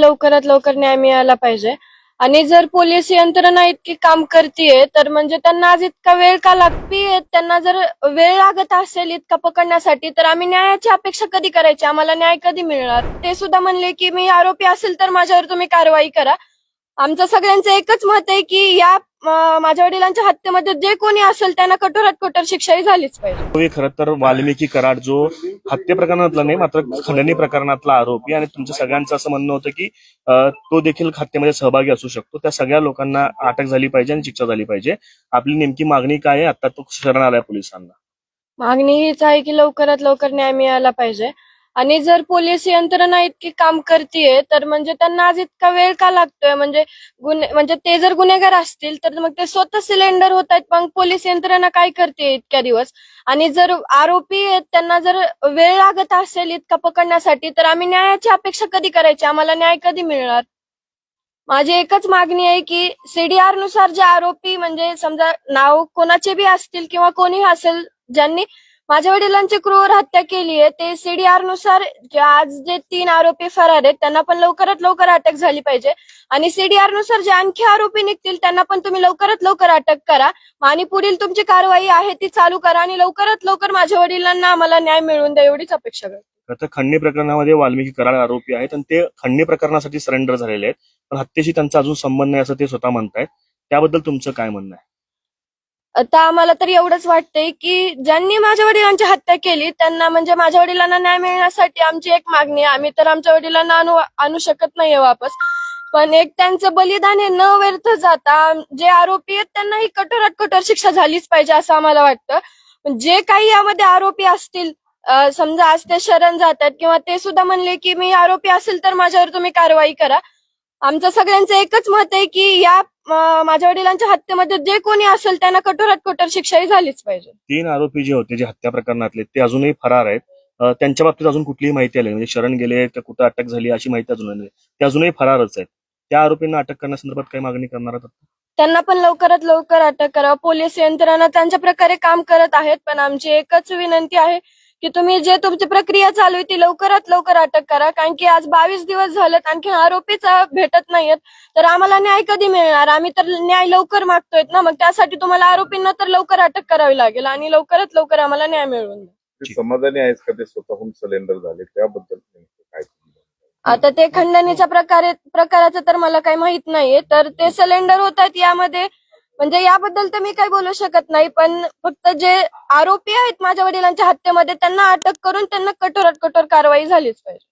लवकरात लवकर न्याय मिळाला पाहिजे. आणि जर पोलीस यंत्रणा इतकी काम करतीये तर म्हणजे त्यांना आज इतका वेळ का लागतीये, त्यांना जर वेळ लागत असेल इतका पकडण्यासाठी तर आम्ही न्यायाची अपेक्षा कधी करायची, आम्हाला न्याय कधी मिळणार. ते सुद्धा म्हणले की मी आरोपी असेल तर माझ्यावर तुम्ही कारवाई करा. आमचं सगळ्यांचं एकच मत आहे की या माझ्या वडिलांच्या हत्येमध्ये जे कोणी असेल त्यांना कठोरात कठोर शिक्षाही झालीच पाहिजे. खरं तर वाल्मिकी कराड जो हत्ये प्रकरणातला नाही मात्र खंडणी प्रकरणातला आरोपी आणि तुमच्या सगळ्यांचं असं म्हणणं होतं की तो देखील हत्येमध्ये सहभागी असू शकतो. त्या सगळ्या लोकांना अटक झाली पाहिजे आणि शिक्षा झाली पाहिजे. आपली नेमकी मागणी काय आहे? आता तो शरण आलाय पोलिसांना. मागणी हीच आहे की लवकरात लवकर न्याय मिळाला पाहिजे. आणि जर पोलीस यंत्रणा इतकी काम करतीये तर म्हणजे त्यांना आज इतका वेळ का लागतोय, म्हणजे ते जर गुन्हेगार असतील तर मग ते स्वतः सिलेंडर होत आहेत, मग पोलीस यंत्रणा काय करते इतक्या दिवस. आणि जर आरोपी आहेत त्यांना जर वेळ लागत असेल इतका पकडण्यासाठी तर आम्ही न्यायाची अपेक्षा कधी करायची, आम्हाला न्याय कधी मिळणार. माझी एकच मागणी आहे की सीडीआर नुसार जे आरोपी म्हणजे समजा नाव कोणाचे बी असतील किंवा कोणी असेल ज्यांनी माझ्या वडिलांची क्रूर हत्या केली आहे, ते सीडीआर नुसार आज जे 3 आरोपी फरार आहेत त्यांना पण लवकरात लवकर अटक झाली पाहिजे. आणि सीडीआर नुसार जे आणखी आरोपी निघतील त्यांना पण तुम्ही लवकरात लवकर अटक करा. आणि पुढील तुमची कारवाई आहे ती चालू करा आणि लवकरात लवकर माझ्या वडिलांना आम्हाला न्याय मिळवून द्या एवढीच अपेक्षा करतो. आता खंडणी प्रकरणामध्ये वाल्मिकी कराड आरोपी आहेत आणि ते खंडणी प्रकरणासाठी सरेंडर झालेले आहेत, पण हत्येशी त्यांचा अजून संबंध नाही असं ते स्वतः म्हणतायत. त्याबद्दल तुमचं काय म्हणणं आहे? आता आम्हाला तर एवढंच वाटतंय की ज्यांनी माझ्या वडिलांची हत्या केली त्यांना म्हणजे माझ्या वडिलांना न्याय मिळण्यासाठी आमची एक मागणी आहे. आम्ही तर आमच्या वडिलांना आणू शकत नाहीये वापस, पण एक त्यांचं बलिदान हे न व्यर्थ जाता जे आरोपी आहेत त्यांनाही कठोरात कठोर शिक्षा झालीच पाहिजे असं आम्हाला वाटतं. जे काही यामध्ये आरोपी असतील, समजा आज ते शरण जातात किंवा ते सुद्धा म्हणले की मी आरोपी असेल तर माझ्यावर तुम्ही कारवाई करा. आमचं सगळ्यांचं एकच मत आहे की या माझ्या वडिलांच्या हत्येमध्ये जे कोणी असेल त्यांना कठोरात कठोर शिक्षाही झालीच पाहिजे. 3 आरोपी जे होते जे हत्या प्रकरणातले ते अजूनही फरार आहेत. त्यांच्या बाबतीत अजून कुठलीही माहिती आली म्हणजे शरण गेले तर कुठं अटक झाली अशी माहिती अजून नाही. ते अजूनही फरारच आहेत. त्या आरोपींना अटक करण्यासंदर्भात काही मागणी करणार आहात? त्यांना पण लवकरात लवकर अटक करा. पोलीस यंत्रणा त्यांच्या प्रकारे काम करत आहेत, पण आमची एकच विनंती आहे की तुम्ही जे तुमची प्रक्रिया चालू आहे ती लवकरात लवकर अटक करा. कारण की आज 22 दिवस झालेत आणखी आरोपीच भेटत नाहीयेत, तर आम्हाला न्याय कधी मिळणार. आम्ही तर न्याय लवकर मागतोय ना, मग त्यासाठी तुम्हाला आरोपींना तर लवकर अटक करावी लागेल आणि लवकरात लवकर आम्हाला न्याय मिळवून द्या. समाधानी आहेस का ते स्वतःहून सिलेंडर झाले त्याबद्दल काय? आता ते खंडणीच्या प्रकाराचं तर मला काही माहित नाहीये, तर ते सिलेंडर होतात यामध्ये म्हणजे याबद्दल तर मी काही बोलू शकत नाही. पण फक्त जे आरोपी आहेत माझ्या वडिलांच्या हत्येमध्ये त्यांना अटक करून त्यांना कठोरात कठोर कारवाई झालीच पाहिजे.